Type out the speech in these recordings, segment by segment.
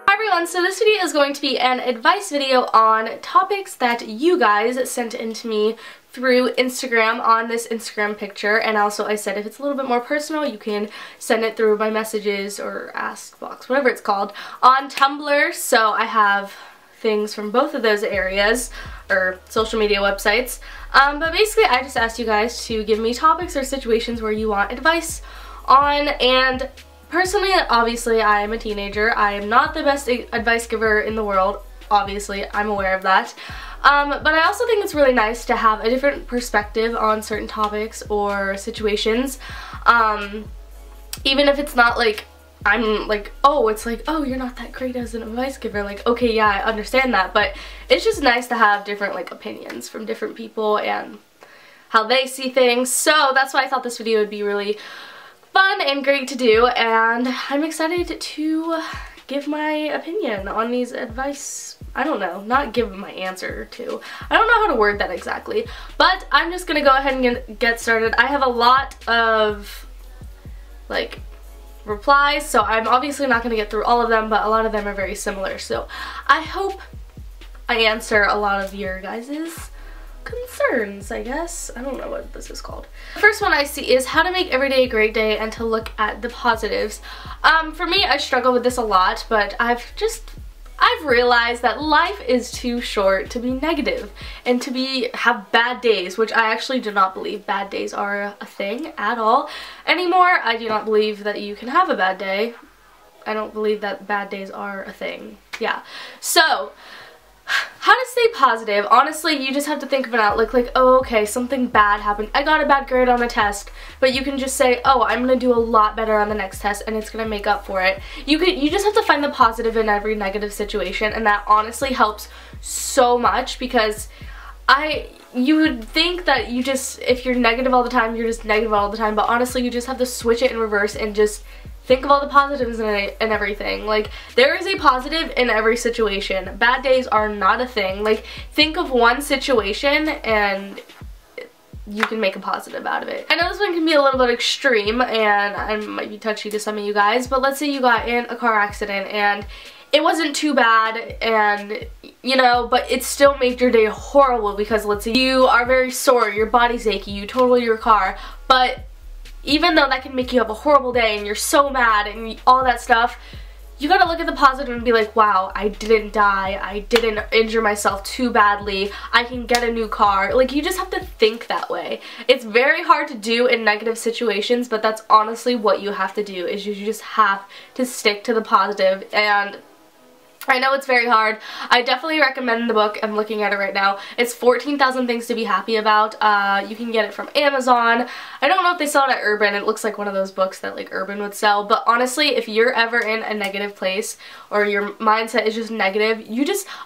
Hi everyone, so this video is going to be an advice video on topics that you guys sent in to me through Instagram on this Instagram picture, and also I said if it's a little bit more personal you can send it through my messages or ask box, whatever it's called, on Tumblr. So I have things from both of those areas, or social media websites, but basically I just asked you guys to give me topics or situations where you want advice on. And personally, obviously, I am a teenager. I am not the best advice giver in the world. Obviously, I'm aware of that. But I also think it's really nice to have a different perspective on certain topics or situations. Even if it's not like, I'm like, oh, it's like, oh, you're not that great as an advice giver. Like, okay, yeah, I understand that. But it's just nice to have different, like, opinions from different people and how they see things. So that's why I thought this video would be really fun and great to do, and I'm excited to give my opinion on these advice. I don't know, not give my answer to. I don't know how to word that exactly, but I'm just gonna go ahead and get started. I have a lot of like replies, so I'm obviously not gonna get through all of them, but a lot of them are very similar, so I hope I answer a lot of your guys's concerns, I guess. I don't know what this is called. The first one I see is how to make every day a great day and to look at the positives. For me, I struggle with this a lot, but I've realized that life is too short to be negative and to have bad days, which I actually do not believe bad days are a thing at all anymore. I do not believe that you can have a bad day. I don't believe that bad days are a thing. Yeah. So, how to stay positive? Honestly, you just have to think of an outlook like, oh, okay, something bad happened. I got a bad grade on a test, but you can just say, oh, I'm gonna do a lot better on the next test and it's gonna make up for it. You just have to find the positive in every negative situation, and that honestly helps so much, because you would think that if you're negative all the time, you're just negative all the time, but honestly, you just have to switch it in reverse and just think of all the positives in everything. Like, there is a positive in every situation. Bad days are not a thing. Like, think of one situation and you can make a positive out of it. I know this one can be a little bit extreme and I might be touchy to some of you guys, but let's say you got in a car accident and it wasn't too bad, and you know, but it still made your day horrible because let's say you are very sore, your body's achy, you total your car, but even though that can make you have a horrible day and you're so mad and all that stuff, you gotta look at the positive and be like, wow, I didn't die, I didn't injure myself too badly, I can get a new car. Like, you just have to think that way. It's very hard to do in negative situations, but that's honestly what you have to do, is you just have to stick to the positive. And I know it's very hard. I definitely recommend the book. I'm looking at it right now. It's 14,000 Things to Be Happy About. You can get it from Amazon. I don't know if they sell it at Urban. It looks like one of those books that like Urban would sell. But honestly, if you're ever in a negative place or your mindset is just negative,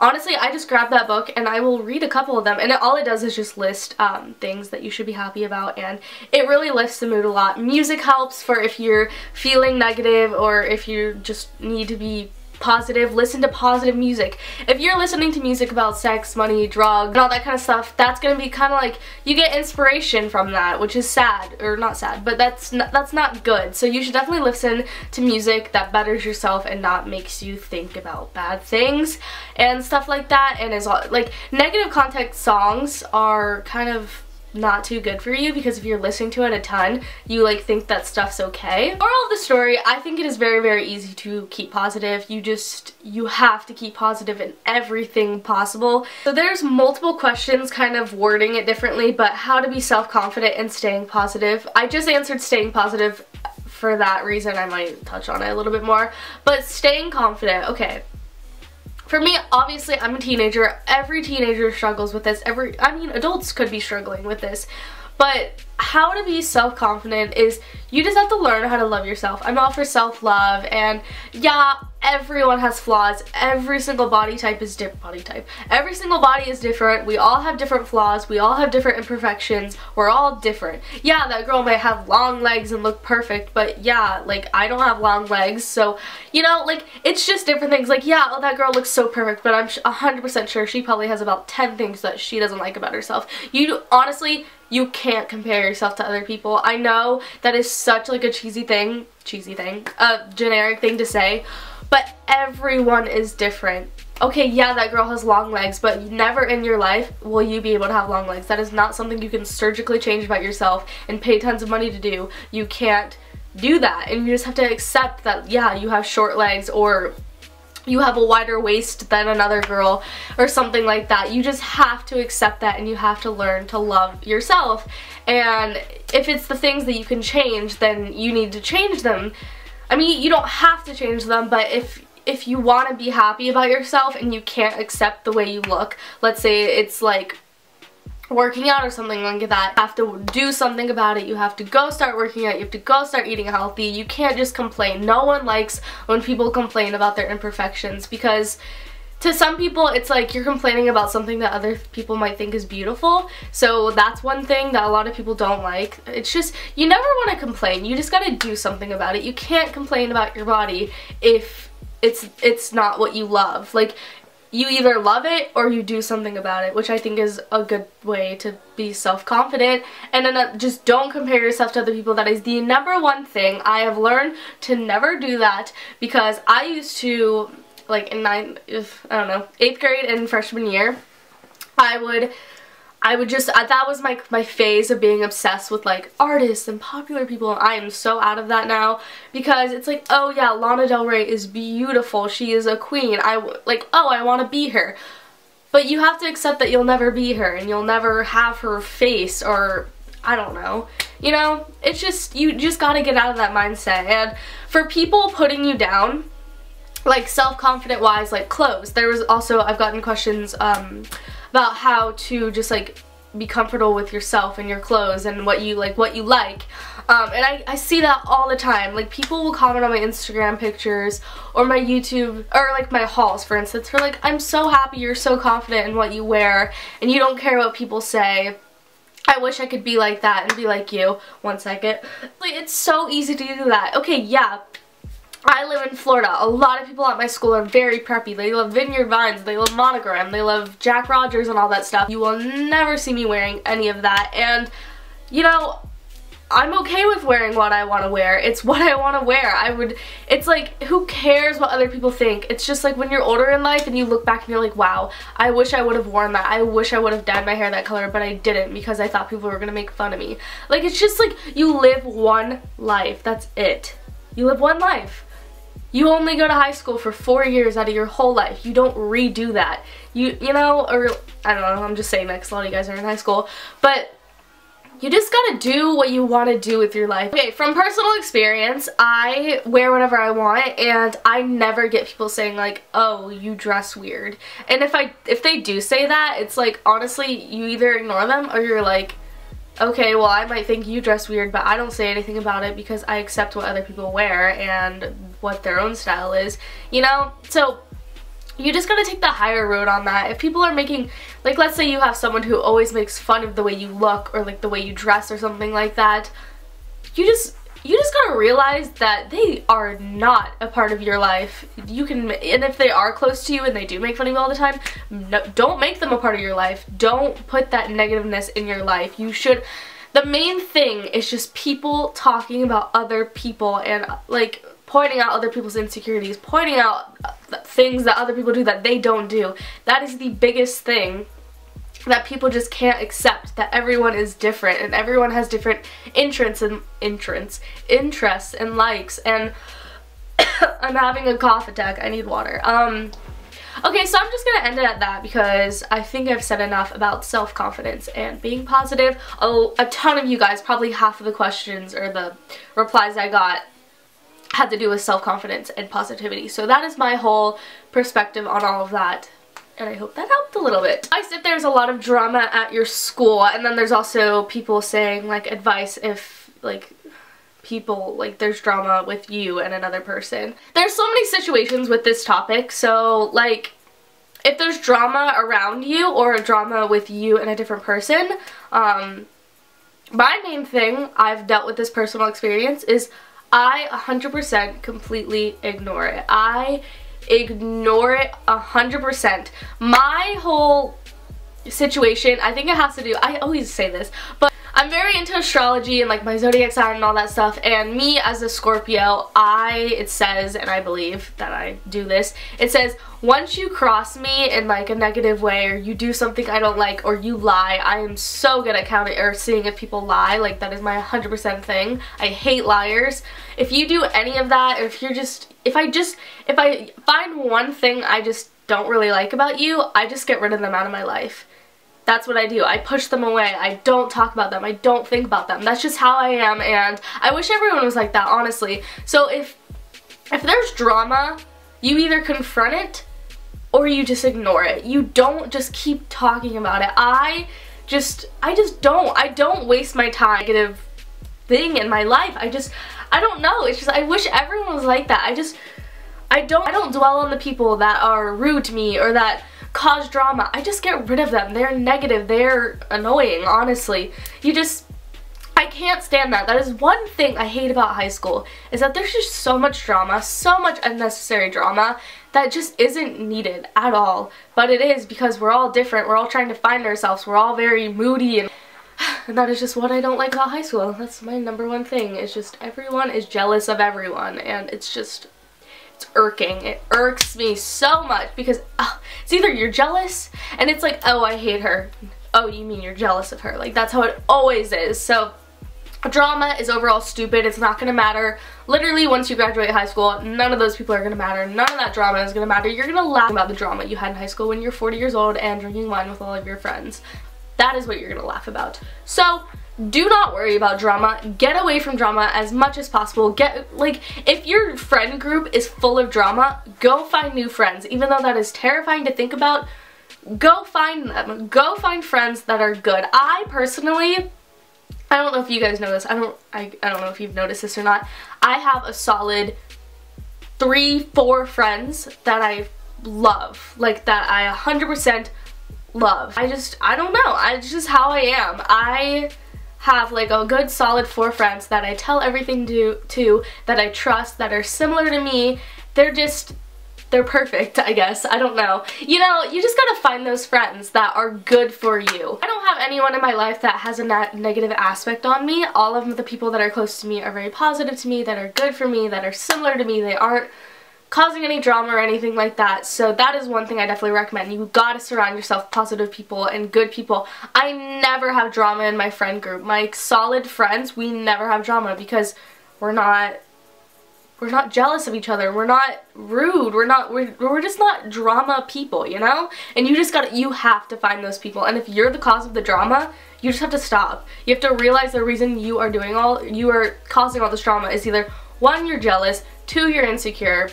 honestly, I just grab that book and I will read a couple of them. And all it does is just list things that you should be happy about. And it really lifts the mood a lot. Music helps for if you're feeling negative or if you just need to be positive. Listen to positive music. If you're listening to music about sex, money, drugs, and all that kind of stuff, that's gonna be kind of like, you get inspiration from that, which is sad, or not sad, but that's not good. So you should definitely listen to music that betters yourself and not makes you think about bad things and stuff like that. And is like, negative context songs are kind of not too good for you, because if you're listening to it a ton, you like think that stuff's okay. Moral of the story, I think it is very, very easy to keep positive. You have to keep positive in everything possible. So there's multiple questions kind of wording it differently, but how to be self-confident and staying positive. I just answered staying positive for that reason. I might touch on it a little bit more, but staying confident, okay. For me, obviously, I'm a teenager. Every teenager struggles with this. I mean, adults could be struggling with this. But how to be self-confident is you just have to learn how to love yourself. I'm all for self-love, and yeah, everyone has flaws. Every single body type is different. Every single body is different. We all have different flaws. We all have different imperfections. We're all different. Yeah, that girl might have long legs and look perfect, but yeah, like, I don't have long legs, so, you know, like, it's just different things. Like, yeah, oh, that girl looks so perfect, but I'm 100% sure she probably has about 10 things that she doesn't like about herself. Honestly, you can't compare yourself to other people. I know that is such like a a generic thing to say, but everyone is different. Okay, yeah, that girl has long legs, but never in your life will you be able to have long legs. That is not something you can surgically change about yourself and pay tons of money to do. You can't do that, and you just have to accept that, yeah, you have short legs, or you have a wider waist than another girl, or something like that. You just have to accept that, and you have to learn to love yourself. And if it's the things that you can change, then you need to change them. I mean, you don't have to change them, but if you want to be happy about yourself and you can't accept the way you look, let's say it's like working out or something like that, you have to do something about it. You have to go start working out, you have to go start eating healthy. You can't just complain. No one likes when people complain about their imperfections, because to some people it's like you're complaining about something that other people might think is beautiful. So that's one thing that a lot of people don't like. It's just, you never want to complain. You just gotta do something about it. You can't complain about your body if it's not what you love. Like, you either love it or you do something about it, which I think is a good way to be self-confident. And then just don't compare yourself to other people. That is the #1 thing. I have learned to never do that, because I used to, like in 8th grade and freshman year, I would just, that was my phase of being obsessed with like artists and popular people, and I am so out of that now, because it's like, oh yeah, Lana Del Rey is beautiful, she is a queen, oh, I want to be her. But you have to accept that you'll never be her, and you'll never have her face, or I don't know. You know, it's just, you just gotta get out of that mindset. And for people putting you down, like self-confident wise, like clothes, there was also, I've gotten questions about how to just like be comfortable with yourself and your clothes and what you like. And I see that all the time. Like, people will comment on my Instagram pictures or my YouTube, or like my hauls, for instance, for like, I'm so happy you're so confident in what you wear and you don't care what people say. I wish I could be like that and be like you. One second. Like, it's so easy to do that. Okay, yeah, I live in Florida. A lot of people at my school are very preppy. They love Vineyard Vines, they love Monogram, they love Jack Rogers and all that stuff. You will never see me wearing any of that, and you know, I'm okay with wearing what I want to wear. It's what I want to wear. It's like, who cares what other people think? It's just like when you're older in life and you look back and you're like, wow, I wish I would have worn that. I wish I would have dyed my hair that color, but I didn't because I thought people were gonna make fun of me. Like, it's just like, you live one life. That's it. You live one life. You only go to high school for 4 years out of your whole life. You don't redo that. You know, or I don't know, I'm just saying that because a lot of you guys are in high school. But you just gotta do what you want to do with your life. Okay, from personal experience, I wear whatever I want, and I never get people saying like, oh, you dress weird. And if they do say that, it's like, honestly, you either ignore them or you're like, okay, well, I might think you dress weird, but I don't say anything about it because I accept what other people wear and what their own style is, you know? So you just gotta take the higher road on that. If people are making, like, let's say you have someone who always makes fun of the way you look or like the way you dress or something like that, you just gotta realize that they are not a part of your life. You can, and if they are close to you and they do make fun of you all the time, no, don't make them a part of your life. Don't put that negativeness in your life. You should, the main thing is just people talking about other people and like pointing out other people's insecurities, pointing out things that other people do that they don't do. That is the biggest thing that people just can't accept, that everyone is different and everyone has different interests and likes. And I'm having a cough attack. I need water. Okay, so I'm just gonna end it at that because I think I've said enough about self-confidence and being positive. A ton of you guys, probably half of the questions or the replies I got had to do with self-confidence and positivity. So that is my whole perspective on all of that. And I hope that helped a little bit. Advice if there's a lot of drama at your school, and then there's also people saying like advice if like people, like there's drama with you and another person. There's so many situations with this topic, so like if there's drama around you or drama with you and a different person, my main thing, I've dealt with this personal experience, is I 100% completely ignore it. I ignore it 100%. My whole situation, I think it has to do, I always say this, but I'm very into astrology and like my zodiac sign and all that stuff, and me as a Scorpio, it says, and I believe that I do this, it says once you cross me in like a negative way, or you do something I don't like, or you lie, I am so good at counting or seeing if people lie. Like that is my 100% thing. I hate liars. If you do any of that, or if I find one thing I just don't really like about you, I just get rid of them out of my life. That's what I do. I push them away. I don't talk about them. I don't think about them. That's just how I am, and I wish everyone was like that, honestly. So if there's drama, you either confront it or you just ignore it. You don't just keep talking about it. I just don't. I don't waste my time negative thing in my life. I don't know. It's just, I wish everyone was like that. I don't dwell on the people that are rude to me or that cause drama. I just get rid of them. They're negative. They're annoying, honestly. I can't stand that. That is one thing I hate about high school, is that there's just so much drama, so much unnecessary drama that just isn't needed at all. But it is, because we're all different. We're all trying to find ourselves. We're all very moody, and that is just what I don't like about high school. That's my #1 thing. It's just everyone is jealous of everyone, and it's irking. It irks me so much, because it's either you're jealous and it's like, oh, I hate her. Oh, you mean you're jealous of her. Like, that's how it always is. So drama is overall stupid. It's not gonna matter. Literally, once you graduate high school, none of those people are gonna matter. None of that drama is gonna matter. You're gonna laugh about the drama you had in high school when you're 40 years old and drinking wine with all of your friends. That is what you're gonna laugh about. So do not worry about drama. Get away from drama as much as possible. If your friend group is full of drama, go find new friends. Even though that is terrifying to think about, go find them. Go find friends that are good. I personally, I don't know if you guys know this. I don't know if you've noticed this or not. I have a solid 3-4 friends that I love. Like, that I 100% love. I don't know. It's just how I am. I have like a good solid 4 friends that I tell everything to, that I trust, that are similar to me. They're perfect, I guess. I don't know. You know, you just gotta find those friends that are good for you. I don't have anyone in my life that has a negative aspect on me. All of the people that are close to me are very positive to me, that are good for me, that are similar to me. They aren't causing any drama or anything like that. So that is one thing I definitely recommend. You gotta surround yourself with positive people and good people. I never have drama in my friend group. My solid friends, we never have drama, because we're not jealous of each other. We're not rude. We're just not drama people, you know? And you have to find those people. And if you're the cause of the drama, you just have to stop. You have to realize the reason you are causing all this drama is either 1, you're jealous, 2, you're insecure,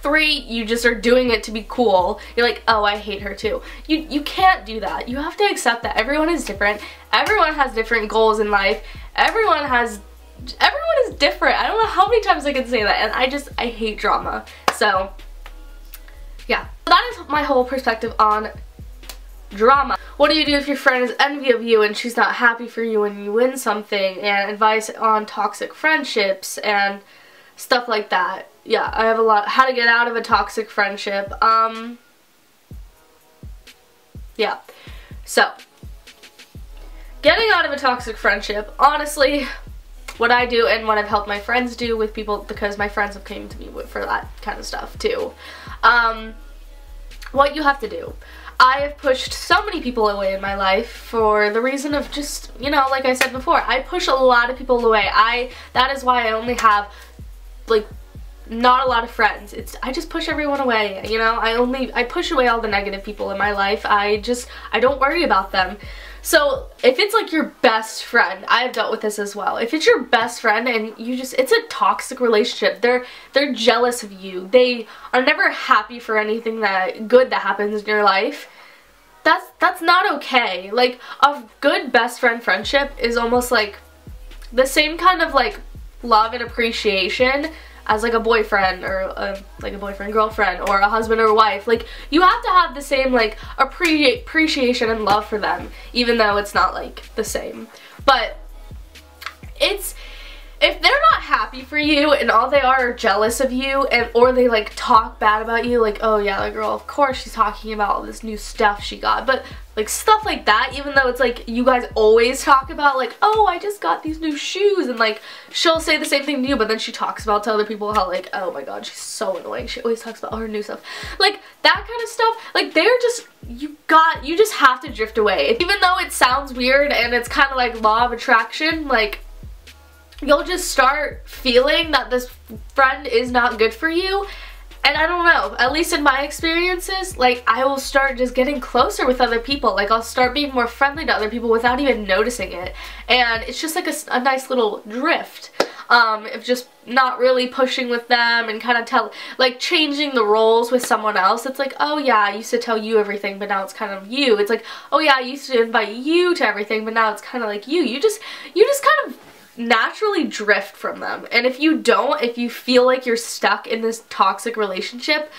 3, you just are doing it to be cool. You're like, oh, I hate her too. You can't do that. You have to accept that everyone is different. Everyone has different goals in life. Everyone is different. I don't know how many times I can say that, and I hate drama. So yeah, that is my whole perspective on drama. What do you do if your friend is envy of you and she's not happy for you when you win something, and advice on toxic friendships and stuff like that. Yeah, I have a lot. How to get out of a toxic friendship. Yeah. So, getting out of a toxic friendship, honestly, what I do and what I've helped my friends do with people, because my friends have came to me for that kind of stuff too. What you have to do. I have pushed so many people away in my life for the reason of just, you know, like I said before, I push a lot of people away. That is why I only have, like, not a lot of friends. I just push everyone away, you know? I push away all the negative people in my life. I don't worry about them. So if it's like your best friend, I've dealt with this as well. If it's your best friend and it's a toxic relationship, they're jealous of you. They are never happy for anything good that happens in your life. That's not okay. Like, a good best friend friendship is almost like the same kind of like love and appreciation as like a boyfriend or like a boyfriend girlfriend or a husband or wife. Like, you have to have the same like appreciation and love for them, even though it's not like the same. But if they're not happy for you and all they are jealous of you, and or they like talk bad about you, like, oh yeah, the girl, of course she's talking about all this new stuff she got, but like stuff like that, even though it's like you guys always talk about like, oh, I just got these new shoes, and like she'll say the same thing to you, but then she talks about to other people how like, oh my god, she's so annoying, she always talks about all her new stuff, like that kind of stuff. Like they're just, you just have to drift away. Even though it sounds weird and it's kind of like law of attraction, like you'll just start feeling that this friend is not good for you. And I don't know, at least in my experiences, like I will start just getting closer with other people. Like I'll start being more friendly to other people without even noticing it. And it's just like a nice little drift. Of just not really pushing with them and kind of like changing the roles with someone else. It's like, oh yeah, I used to tell you everything, but now it's kind of you. It's like, oh yeah, I used to invite you to everything, but now it's kind of like you. You just kind of naturally drift from them. And if you feel like you're stuck in this toxic relationship,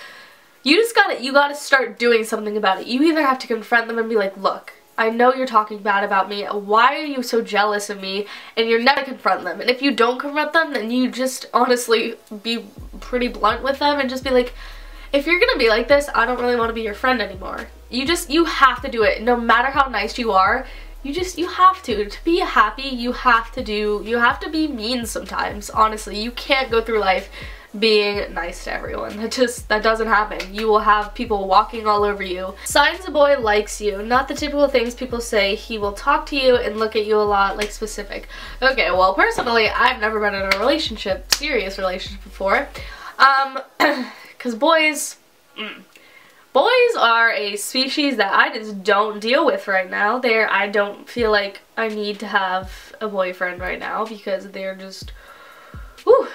you gotta start doing something about it. You either have to confront them and be like, look, I know you're talking bad about me. Why are you so jealous of me? And you're never confront them. And if you don't confront them, then you just honestly be pretty blunt with them and just be like, if you're gonna be like this, I don't really want to be your friend anymore. You have to do it. No matter how nice you are, you have to be happy. You have to be mean sometimes. Honestly, you can't go through life being nice to everyone. That doesn't happen. You will have people walking all over you. Signs a boy likes you. Not the typical things people say. He will talk to you and look at you a lot, like specific. Okay, well personally, I've never been in a serious relationship before. Cause boys are a species that I just don't deal with right now. I don't feel like I need to have a boyfriend right now because they're just, whew.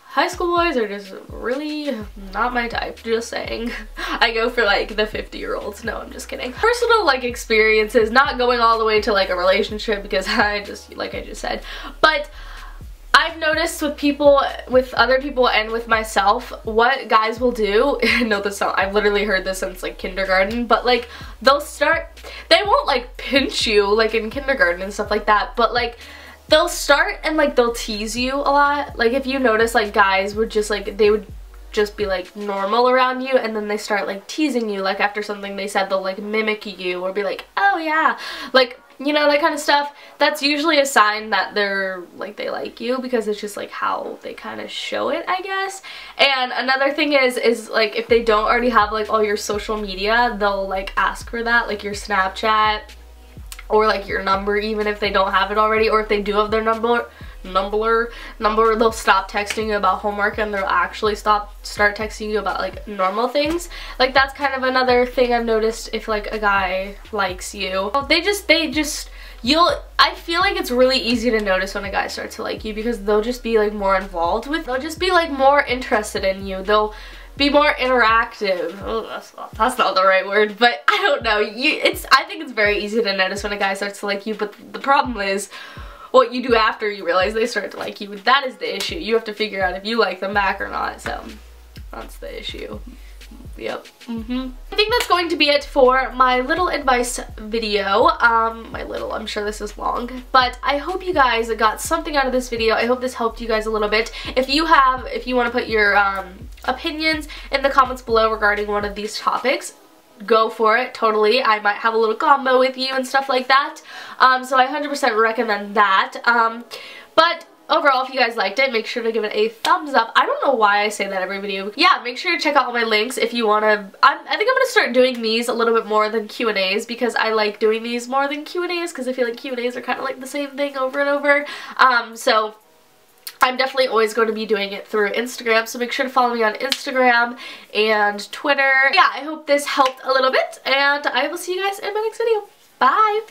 High school boys are just really not my type, just saying. I go for like the 50-year-olds. No, I'm just kidding. Personal like experiences, not going all the way to like a relationship because like I just said. But I've noticed with other people and with myself, what guys will do, I've literally heard this since like kindergarten, but like they won't like pinch you like in kindergarten and stuff like that, but like they'll start and like they'll tease you a lot. Like if you notice, like guys would just like, they would just be like normal around you, and then they start like teasing you, like after something they said, they'll like mimic you or be like, oh yeah, like, you know, that kind of stuff. That's usually a sign that they like you, because it's just like how they kind of show it, I guess. And another thing is like if they don't already have like all your social media, they'll like ask for that, like your Snapchat or like your number, even if they don't have it already, or if they do have their number, they'll stop texting you about homework and they'll actually start texting you about like normal things. Like that's kind of another thing I've noticed. If like a guy likes you, I feel like it's really easy to notice when a guy starts to like you, because they'll just be like more involved they'll just be like more interested in you. They'll be more interactive. Oh, that's not the right word, but I don't know. I think it's very easy to notice when a guy starts to like you, but the problem is what you do after you realize they start to like you. That is the issue. You have to figure out if you like them back or not, so that's the issue. Yep. I think that's going to be it for my little advice video. I'm sure this is long, but I hope you guys got something out of this video. I hope this helped you guys a little bit. If you want to put your opinions in the comments below regarding one of these topics, go for it, totally. I might have a little combo with you and stuff like that. So I 100% recommend that. But overall, if you guys liked it, make sure to give it a thumbs up. I don't know why I say that every video. Yeah, make sure to check out all my links if you want to. I think I'm going to start doing these a little bit more than Q&As, because I like doing these more than Q&As, because I feel like Q&As are kind of like the same thing over and over. So I'm definitely always going to be doing it through Instagram, so make sure to follow me on Instagram and Twitter. Yeah, I hope this helped a little bit, and I will see you guys in my next video. Bye!